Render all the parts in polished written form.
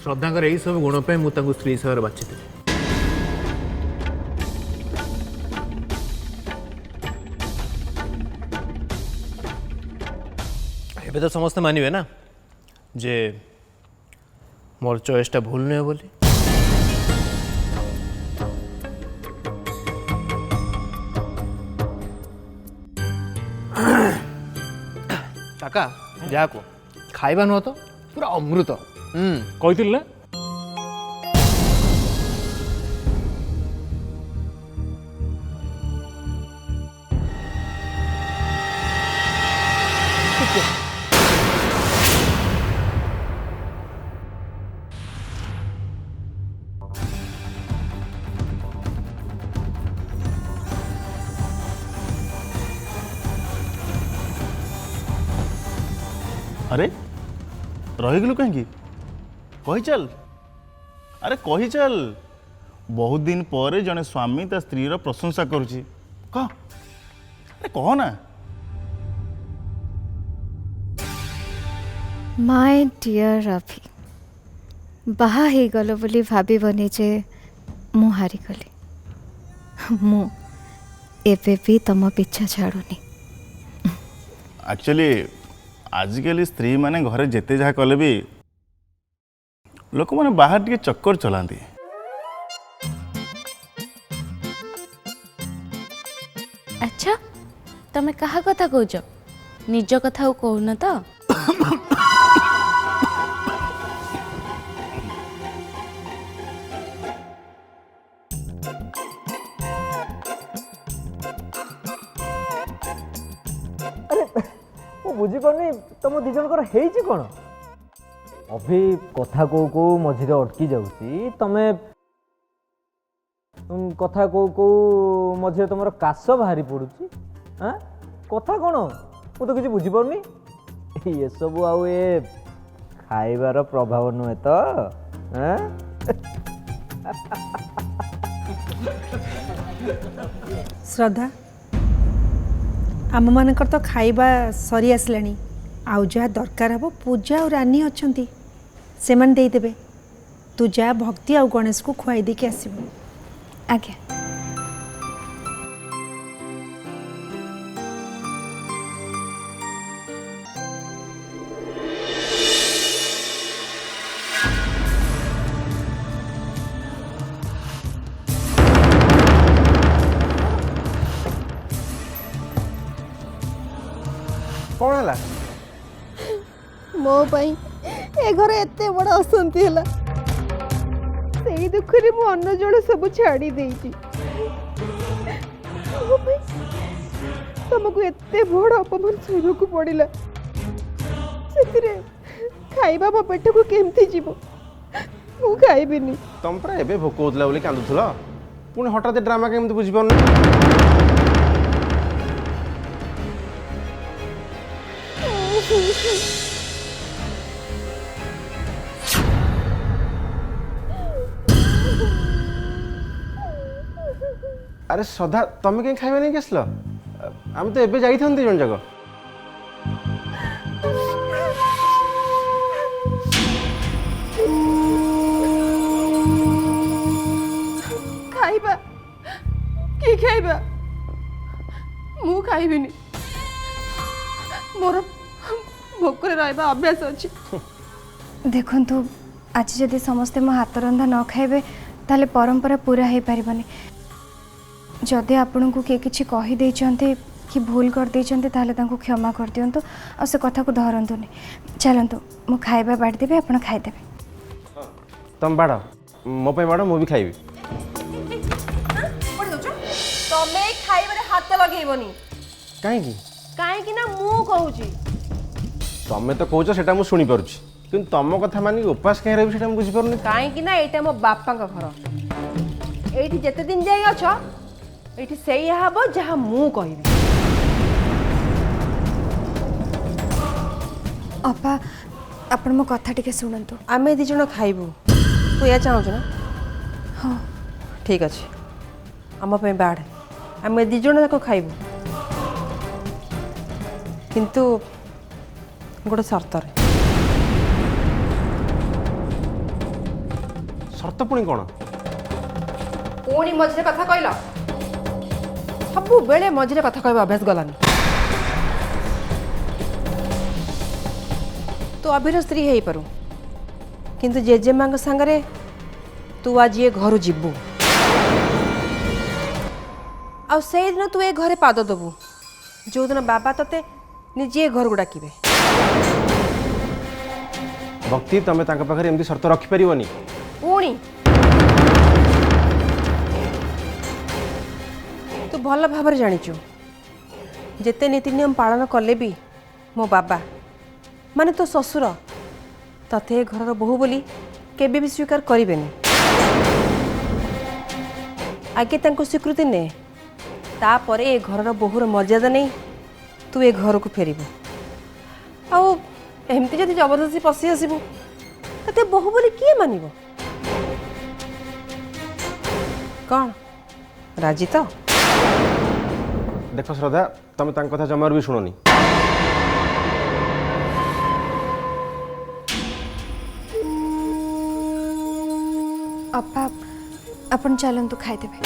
श्रद्धाकर यही सब गुण पे मुझे स्त्री हिसाब से बाछी एबे तो समस्त मानवे ना जे मोर चॉइसटा भूल नुहे बोली। काका जा को खाइबा नुह तो पूरा अमृत कही ना अरे रहीगलु कहीं कही चल। अरे कही चल बहुत दिन पर जने स्वामी ता स्त्री रो प्रशंसा करुची कह। अरे कह ना। माय डियर रवि बाहा हो गल बोली भाबनी जे मु हारी गली मु एबे भी तम पीछा छाड़ुनी। एक्चुअली आजिकल स्त्री माने घरे जेते जहाँ कले भी लोक माने बाहर टे चक्कर चलाती। अच्छा तमे कहा कथा कौच निज कथा कहून तो बुझीपारनी तुम दी जन कौन अभी कथा को मझे अटकी जाऊँगी तमें कथा को मझे तुम काश बाहरी पड़ुची हाँ कथा कौन मु तो किसी बुझीपारनी ये सब आउ ए खाइबार प्रभाव नुहे तो हाँ श्रद्धा आम मानकर तो खाइबा सरी आसलानी आउ जहाँ दरकार हम पूजा और रानी अच्छी से देदेवे तू जा भक्ति आउ गणेश को खुआई देके आसबू। आज्ञा। कौन है मो पाई ए घर एते बड़ा अशांति है से दुख रे मो अन्न जल सब छाड़ी देची तुमको एते बड़ अपमान सहन को पड़िला से खाइबा मो पेट को केमती जीवो मु खाइबिनी। तुम पर एबे भोक होतला बोली कांदुथला पुणी हठात ड्रामा केमती बुझी पारनी। अरे श्रद्धा तुम कहीं खाइबा नहीं आसल आम तो एबे जाई थंती जन जगह खाइबा कि खाइबा मु खाइबिनी मोर भोकरे रहा अभ्यास अच्छी। देखु आज जदि समस्ते मो हाथ रंधा न खाइबे ताले परंपरा पूरा हो पारिबनी। जदि आपन को किए किछि कहि देइचंते कि भूल कर देइचंते ताले तांको क्षमा कर दियंतु आ से कथा को धरंतुनी। चलंतु मु खाइबा बाट देबे आपण खाइ देबे। तुम बाड़ मो पे बाड़ मु भी खाइबी। तमे खाइबारे हाथ लगेइबनी काहेकी काहेकि ना मु कहूची तमे तो कहूछ सेटा मु सुनी पारुछि किंतु तम कथा मानी उपास कहीं रही सेटा मु बुझी पारुनी। काहेकि ना एटा मो बापा का घर एठी जते दिन जाई अछ एठी सेई हबो जहा मु कहिबी। अपा आपण मो कथा टिके सुनंतु। आमे दी जण खाइबू तू या चाहू ना। हाँ ठीक अछि आम पे बाढ़ आमे दी जण जाक खाइबू किंतु गोटे सर्त ସର୍ତ୍ତ ପୁଣି କ'ଣ? ପୁଣି ମଝିରେ କଥା କହିଲ। ସବୁବେଳେ ମଝିରେ କଥା କହିବା ଅଭ୍ୟାସ ଗଲାନି। ତୁ ଅଭିର ସ୍ତ୍ରୀ ହେଇପାରୁ, କିନ୍ତୁ ଜେଜେମାଙ୍କ ସାଙ୍ଗରେ ତୁ ଆଜି ଏ ଘରୁ ଯିବୁ। ଆଉ ସେଇଦିନ ତୁ ଏ ଘରେ ପାଦ ଦେବୁ ଯେଉଁଦିନ ବାବା ତତେ ନିଜେ ଏ ଘରକୁ ଡାକିବେ। ଭକ୍ତି, ତମେ ତାଙ୍କ ପାଖରେ ଏମିତି ସର୍ତ୍ତ ରଖିପାରିବନି। ପୁଣି ତୁ ଭଲ ଭାବରେ ଜାଣିଛୁ ଯେତେ ନୀତି ନିୟମ ପାଳନ କଲେ ବି ମୋ ବାବା ମାନେ ତୋ ଶ୍ୱଶୁର ତତେ ଏ ଘରର ବୋହୂ ବୋଲି କେବେ ବି ସ୍ୱୀକାର କରିବେନି। ଆଗେ ତାଙ୍କୁ ସ୍ୱୀକୃତି ନେ, ତାପରେ ଏ ଘରର ବୋହୂର ମର୍ଯ୍ୟାଦା ନେଇ ତୁ ଏ ଘରକୁ ଫେରିବୁ। ଆଉ ଏମିତି ଯଦି ଜବରଦସ୍ତି ପଶି ଆସିବୁ ତତେ ବୋହୂ ବୋଲି କିଏ ମାନିବ? କ'ଣ ରାଜି ତ? ଦେଖ ଶ୍ରଦ୍ଧା, ତମେ ତାଙ୍କ କଥା ଜମାରୁ ବି ଶୁଣନି। ଅପା ଆପଣ ଚାଲନ୍ତୁ ଖାଇଦେବେ।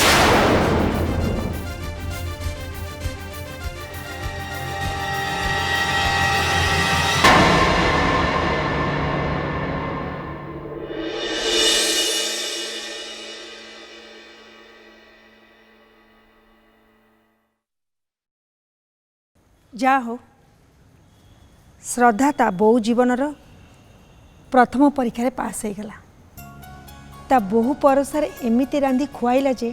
ଯା ହଉ ଶ୍ରଦ୍ଧା ତା ବୋଉ ଜୀବନର ପ୍ରଥମ ପରୀକ୍ଷାରେ ପାସ୍ ହେଇଗଲା। ତା ବୋହୂ ପରସାରେ ଏମିତି ରାନ୍ଧି ଖୁଆଇଲା ଯେ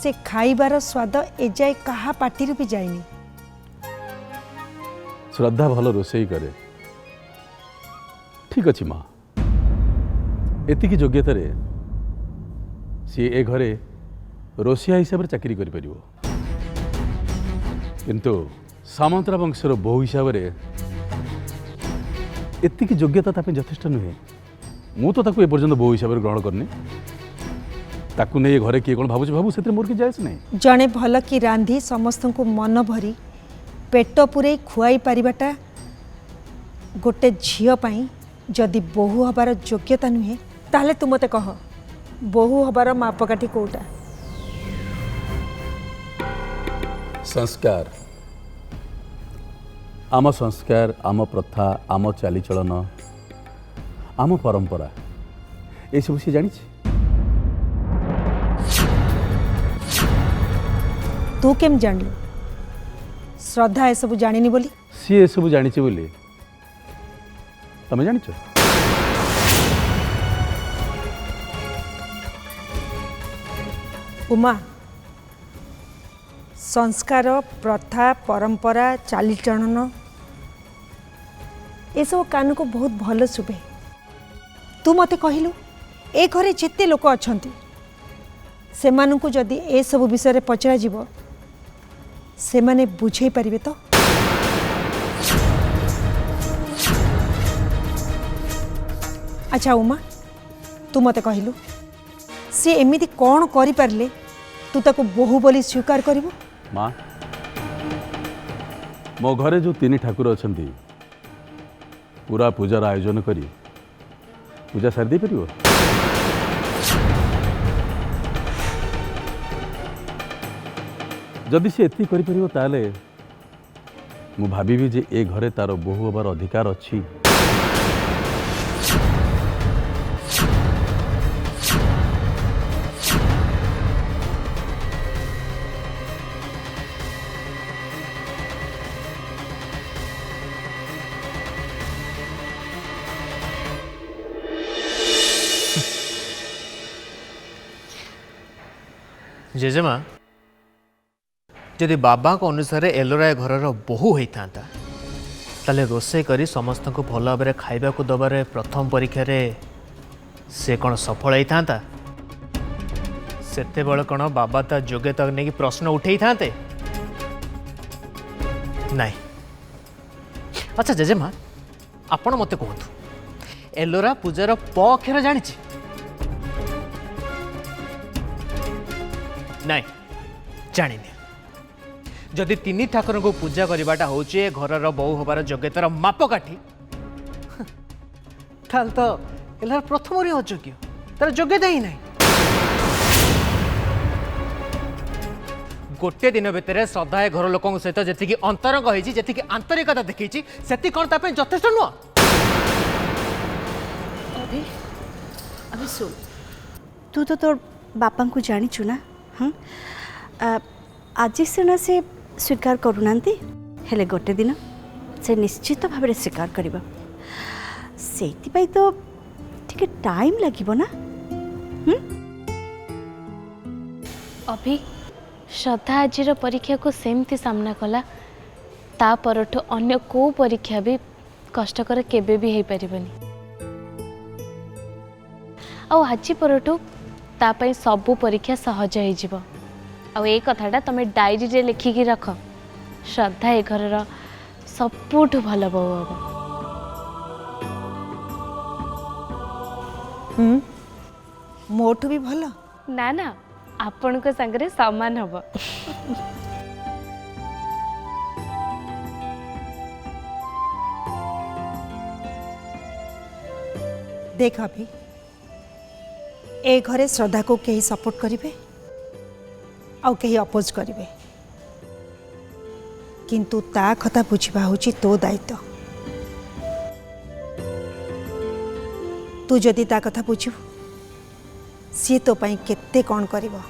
ସେ ଖାଇବାର ସ୍ୱାଦ ଏଯାଏ କାହା ପାଟିରୁ ବି ଯାଇନି। ଶ୍ରଦ୍ଧା ଭଲ ରୋଷେଇ କରେ, ଠିକ୍ ଅଛି ମା। ଏତିକି ଯୋଗ୍ୟତାରେ ସିଏ ଏ ଘରେ ରୋଷିଆ ହିସାବରେ ଚାକିରି କରିପାରିବ, କିନ୍ତୁ ସାମନ୍ତରା ବଂଶର ବୋହୂ ହିସାବରେ ଏତିକି ଯୋଗ୍ୟତା ତା ପାଇଁ ଯଥେଷ୍ଟ ନୁହେଁ। ମୁଁ ତ ତାକୁ ଏପର୍ଯ୍ୟନ୍ତ ବୋହୂ ହିସାବରେ ଗ୍ରହଣ କରିନି। ତାକୁ ନେଇ ଏ ଘରେ କିଏ କ'ଣ ଭାବୁଛି ଭାବୁ, ସେଥିରେ ମୋର କିଛି ଯାଏସ୍ ନାହିଁ। ଜଣେ ଭଲ କି ରାନ୍ଧି ସମସ୍ତଙ୍କୁ ମନ ଭରି ପେଟ ପୂରେଇ ଖୁଆଇ ପାରିବାଟା ଗୋଟେ ଝିଅ ପାଇଁ ଯଦି ବୋହୂ ହେବାର ଯୋଗ୍ୟତା ନୁହେଁ, ତାହେଲେ ତୁ ମୋତେ କହ ବୋହୂ ହେବାର ମାପକାଠି କେଉଁଟା? ସଂସ୍କାର। आम संस्कार, आम प्रथा, आम चालीचलन, आम परंपरा ये सब सी जानी। तू केम जानलु श्रद्धा ए सब जानिनी बोली? सी ए सब जानी बोली तमें जानी? उमा, संस्कार, प्रथा, परंपरा, चालीचलन ये सब कान को बहुत भल शुभे। तू मते कहलु ए घरे जेते लोक अछंती सेमानंकु जदि ए सब विषय रे पचरा जीवो सेमाने बुझे परिबे तो? अच्छा उमा, तू मते कहलु से एमिति कौन करि पारले तू ताको बोहू बोली स्वीकार करिवो? माँ, मो घरे जो तीन ठाकुर अछंती पूरा पूजार आयोजन करी पूजा सारी दे परिवो? जदि से एति करि परिवो ताले मु भाबिबी जे ए घरे तार बोहू होबार अधिकार अछि। जेजेमा जदि बाबा को अनुसार एलोरा घरर बोहू होता ताले रोषे करी समस्त को भल भाव खाइबा को दबार प्रथम परीक्षा से कौन सफल होता से कौन बाबा ता योग्यता नहीं प्रश्न उठे थाते नहीं? अच्छा जेजेमा आपण मते कहतु एलोरा पूजार प अक्षर जानी नहीं? जानी जदि तीन ठाकुर को पूजा करवाटा हूँ घरर बहु हबार योग्यतार मापकाठी ताल तो एलार प्रथम अयोग्य तार योग्यता ही नहीं। गोटे दिन भितर श्रद्धा ए घर लोक सहित जी अंतरंग होती आंतरिकता देखी से कौन ताप यथेष नुह। अभी अभी सुन तू तो तोर बापा को जानीचु ना। हाँ आज सीना से स्वीकार करूना हेले गोटे दिन से निश्चित भाव में स्वीकार करवा से तो टिके टाइम लगिबो ना। अभी श्रद्धा आज परीक्षा को सेमती सामना कला ता परठो अन्य को परीक्षा भी कष्टकर केबे भी हो पारिबनी। आज परठो ता पई सबु परीक्षा सहज हो जिवो। आ ए कथाटा तमे डायरी रे लिखिकी रख। श्रद्धा ए घरर सबुठु भल बहु हम। मोठू भी भल ना ना आपण को संगरे समान हब। देख अभी ए घरे श्रद्धा को कहीं सपोर्ट करिवे आउ कहीं अपोज करिवे किंतु ता कथा बुझा होची तो दायित्व। तू जदि ता कथा बुझू सी तो पाई केते कौन करिवो।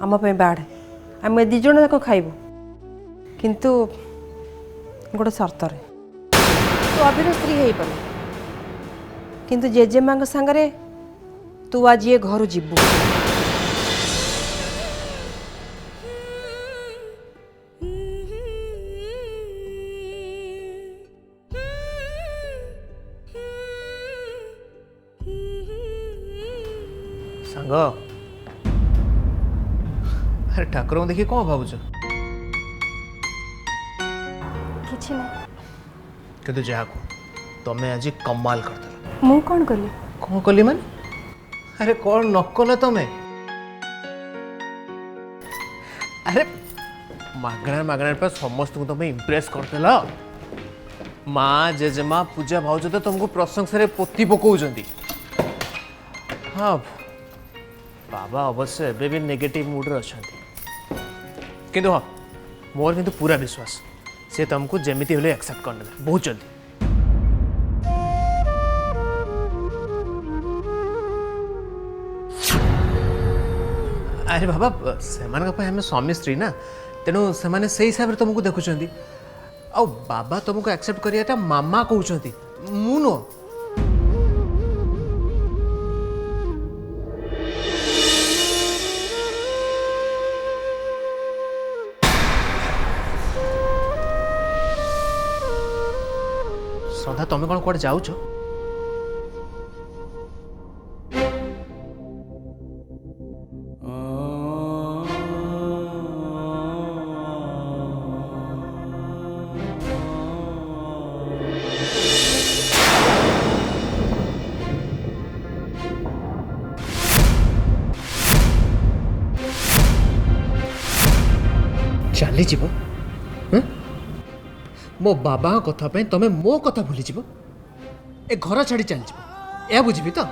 आम बाढ़ आम दी जन जाक खाइबू किंतु गोटे सर्त तू अभिर स्त्री हो पार किंतु जेजेमा सांगरे तू आज ये घर जीवु। सांग अरे ठाकुर देखिए कौन भावुच किछि ना कि जहा को तमें आज कमाल करदेल। मु कौन कली कौन कली मान अरे कौन नकल तमें अरे मागଣା मागଣା पर समस्त को तमें इम्प्रेस करदेल। माँ जेजेमा पूजा भावज तो तुमको प्रशंसा पोती पकाउछंती। हाँ बाबा अवश्य एबे भी नेगेटिव मूड रे अछंती किंतु हाँ मोर किंतु पूरा विश्वास से तुमको जेमिति होले एक्सेप्ट करने बहुत जल्दी। अरे बाबा से आम स्वामी स्त्री ना तेणु से से हिसाब से तुमको देखुं आ बाबा तुमको एक्सेप्ट करियाटा मामा कहते मु नुह। श्रद्धा तुम्हें कौन कौन जाऊच चली जीव मो बाबा कथा पे तमें मो कथा भूली जीव ए घर छाड़ी चली जीव या बुझी तो।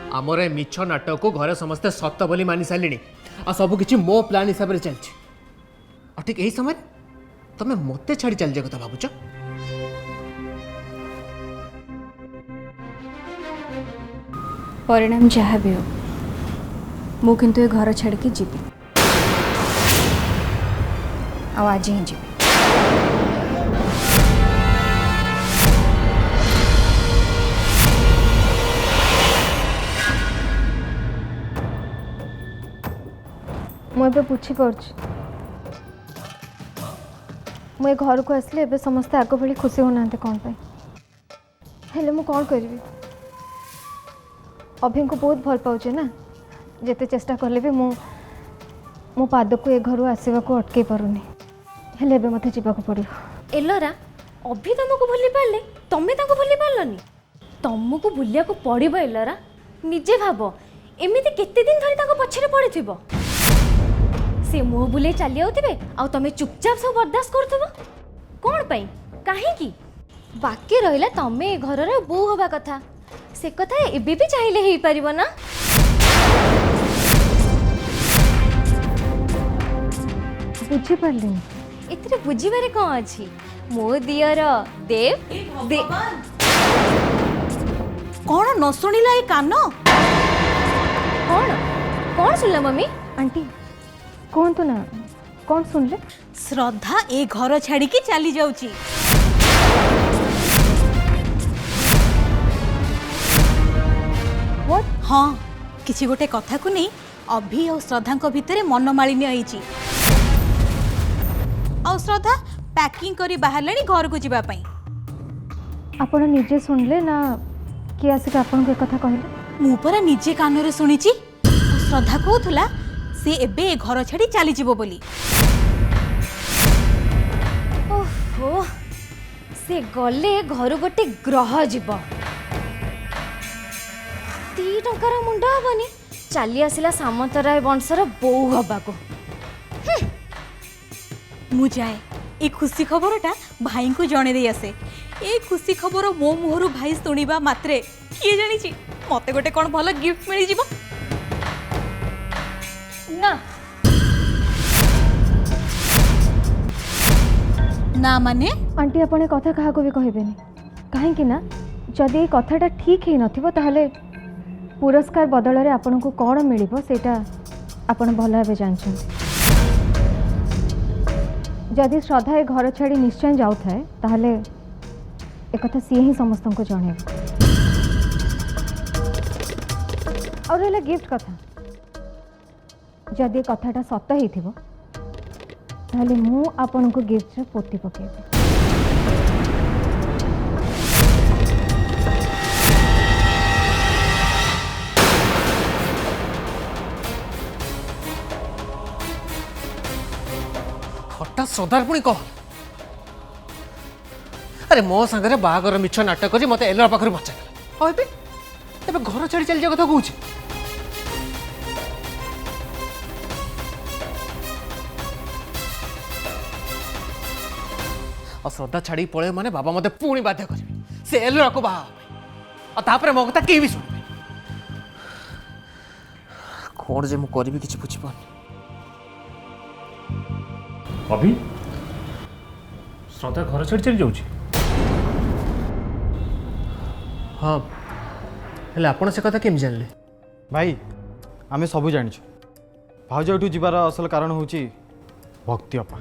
आमर मिछ नाटक को घरे समस्ते सत बोली मानि सारे आ सबकि मो प्लान हिसाब से चलती और ठीक यही समय तमें मत छाड़ी चल जाए कथा भावुच। परिणाम जहाँ भी हो मु किंतु ए घर छाड़ के जीवी। आज ही जीवी। मुझे बुझीपार मुझे घर को आसले एबे समस्ते आग भली खुशी होना कौन पाई हेले मु कौन करी अभी को बहुत भल पाऊे ना जिते चेष्टा कले भी मो पाद को ए घर आसवा को अटकई पारुनी हेले एबे मते जीवाक पड़ियो। एलोरा अभी तुमको भूली पारे तमें भूली पारलनी तुमको भूलिया को पड़ो एलोरा निजे भाव एमती केते दिन धरी पछरे पड़े से मुह बुले चली आउथिबे आ तमे चुपचाप सब बर्दाश्त करथबो कोन पई काहे की बाकी रहिला तमे घर रे बो होबा कथा से कथा एबे भी चाहिले हेई परिबो ना। बुझी पारलिनी एतरे बुझीबारे कोन अछि मो दियर देव दे कौन न शुणिला ए कान कोन कोन सुनला मम्मी आंटी कहतु ना कौन सुनले श्रद्धा ए घर छाड़ी की चली जाउची। हाँ किसी गोटे कथा को नहीं अभी और श्रद्धा को भितर मनमालिन्य आईची और श्रद्धा पैकिंग करी बाहर लेनी घर को जीवा पई आपण निजे सुनले ना कि आसिक आपण को कथा कहले मु परा निजे कान रे सुनिची श्रद्धा कहउथला से एबे ए घर छाड़ी चली जीवो बोली। ओहो से गले घर गोटे ग्रह जीव 2 टंकार मुंड हेनी चली आसला सामंतराय वंशर बो हवा को मु जाए ए खुशी खबरटा भाई को जणे दे आसे ए खुशी खबर मो मुहरु भाई सुनिबा मात्रे किए जानिची मते गोटे कोन भलो गिफ्ट मिली जीवो ना ना माने आंटी अपने कथा कहा को भी कहबेनी कहीं ना जदि कथाटा ठीक ही नथिबो ताहले पुरस्कार बदल रे आपन को कौन मिलिबो सेटा आपन भल भाबे जानछन। जदि श्रद्धा ए घर छाड़ी निश्चय जाऊ थाए ताहले एक कथा सी ही समस्त को जणे और रहला गिफ्ट कथा जदि कथाटा सत ही थिबो ताहले मु आपन को गिफ्ट रे पोती पकेबे। हठात श्रद्धार पुणी कह अरे मो सांगे बाहागर मिछ नाटक कर मत एलोरा पाखर बचा घर छाड़ी चली जा कथा कहूँ और श्रद्धा छाड़ी पड़े माने बाबा मते पुणी बाध्य करेंगे से एलोरा को बाहा मो कथा केही भी शुणे कौन जे मुझे किसी बुझीपार अभी श्रद्धा घर छाड़ी चली जाऊँ हाँ हेले आपण से कथा केमी जानले भाई आमे सबू जानिछु भाउज एठू जीवार असल कारण होची भक्ति अपा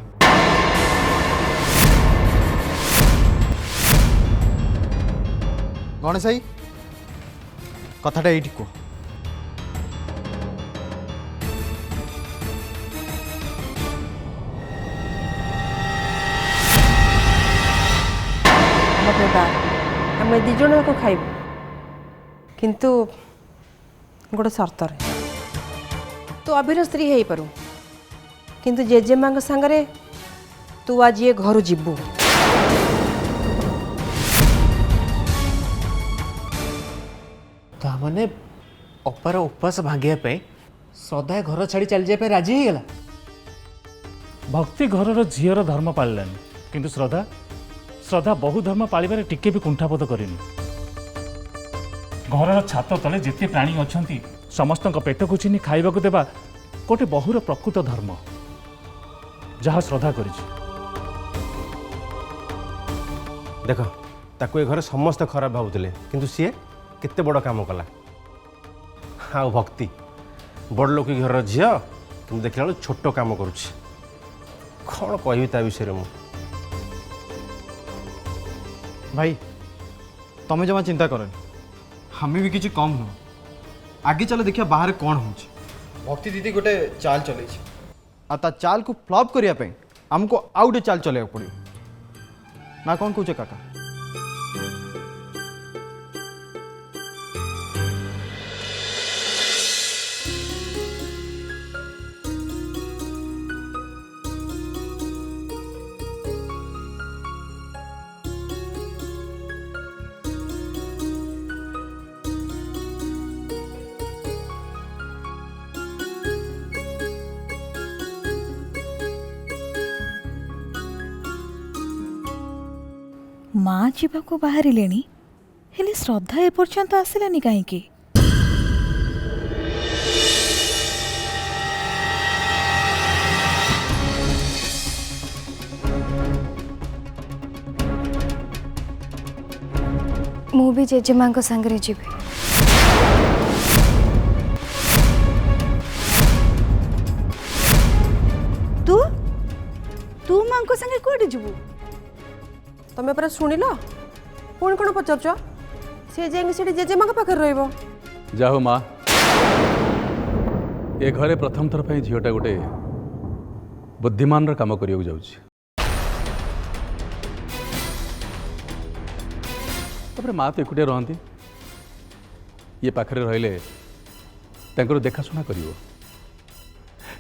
गणेश भाई कथाटा एठी को आम दी जन को खाइबू किंतु गोटे सर्त तू अभिर स्त्री हो पारू किंतु जेजेमा सांगरे तू आज ये घर जीवु ताने अपार उपवास भांगे श्रद्धा घर छाड़ी चली जाए राजी हो गला भक्ति घर झीर धर्म पालानी किंतु श्रद्धा श्रद्धा बहु धर्म पालिबारे टिके भी कुंठापद करेनि घर छात तले जिते प्राणी अच्छा समस्त पेट को चिन्ह खाइबा को देवा गोटे बहुर प्रकृत धर्म जहाँ श्रद्धा कर देख ताको ए घर समस्त खराब भावुले किंतु सी केते बड़ काम कला आ भक्ति बड़ लोक घर झील किंतु देखला छोट काम करुछि କ'ଣ କହିବି ତା ବିଷୟରେ ମୁଁ। ଭାଇ ତମେ ଜମା ଚିନ୍ତା କରନି, ଆମେ ବି କିଛି କମ୍ ନୁହଁ। ଆगे ଚାଲ ଦେଖିବା ବାହାରେ କ'ଣ ହେଉଛି। ଭକ୍ତି ଦିଦି ଗୋଟେ ଚାଲ ଚଲେଇଛି, ଆଉ ତା ଚାଲକୁ ଫ୍ଲପ୍ କରିବା ପାଇଁ ଆମକୁ ଆଉ ଗୋଟେ ଚାଲ ଚଲେଇବାକୁ ପଡ଼ିବ ନା କ'ଣ କହୁଛ କାକା? माँ जीवाको बाहरिलेनी हेले श्रद्धा एपर्यंत आसिलानी काहींकी? मु भी जेजेमा सांगरे जीवी। तू तू माँ संगे कौटे जीवु? तमें परा शुणिल पुणी कौन पचार सी जाए जेजेमा पाखे रहा जाओ माँ, ए घरे प्रथम थर पर झीटा गोटे बुद्धिमान काम करने जाऊँगी। माँ तो एकुटिया रहती, ये पाखरे रहिले देखाशुना कर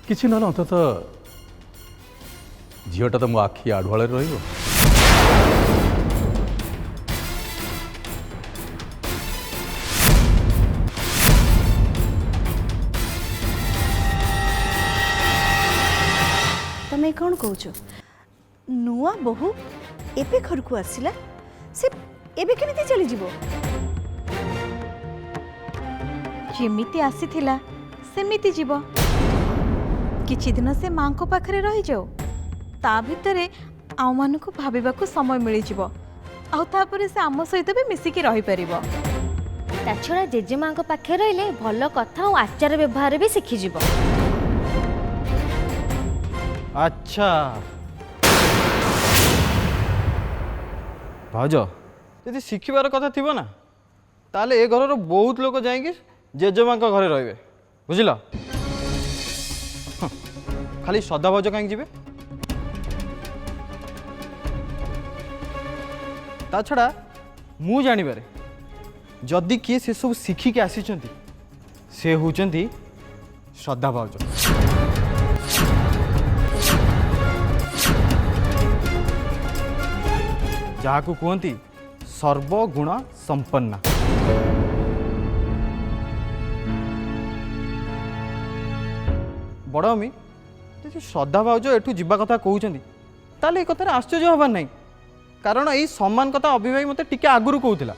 कि ना अंतत झीटा तो मो आखि आढ़ुआल रही। तमें कौन कौच नुआ बहु एबे घर को आसिला से एबे केमिति चली जीवो? जेमिति आसीथिला सेमिति जीव। किछि दिन से माँ को पाखरे रही जाओ, ता भितरे आउ मानकु भाबिबाकु समय मिली जीव, आउ तापरे से आम सहित भी मिसिकी रही परिबो। ता छड़ा जेजेमा पाखे रहिले भल कथा और आचार व्यवहार भी शिखी जीव। अच्छा भाज यदि शिखिबार कथा थी ना ताले ए घर बहुत लोग जाएंगे जेजेमा घरे रे बुझल। खाली श्रद्धा भाज कहीं जीवे? ता छड़ा मु जानिबारे जदि किए से सब शिखिक आसी से होचंती श्रद्धा भाज। जहाँ को कहती सर्वगुण संपन्ना। बड़ अमी जी श्रद्धा भाउज एठू जीवा कथा कहते ताले कथार आश्चर्य हबार नहीं, कारण यही सम्मान कथा अभि भाई मते टिके आगुरु कहूला।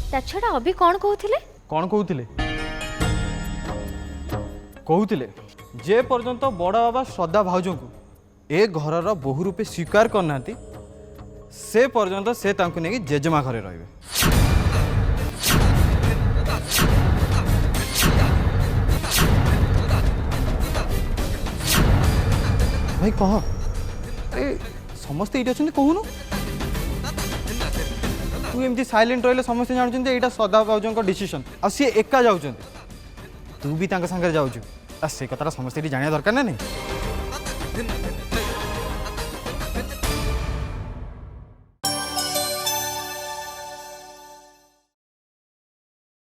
ता छड़ा अभी कौन कहूथिले? कौन कहूथिले? कहूथिले जे पर्यंत बड़ बाबा श्रद्धा भाउज को ए घरर बहु रूपे स्वीकार करना से पर्यंत से तांको नेकी जेजेमा घरे रहिबे। भाई कह, अरे समस्ते ये अच्छा कहून तू एमती साइलेंट रहिले समस्ते जानते यहाँ श्रद्धा भाउज डिसीजन आ सी एका जाऊँ तू भी सागर जाऊँ से कथा समस्ते जाना दरकार ना नहीं।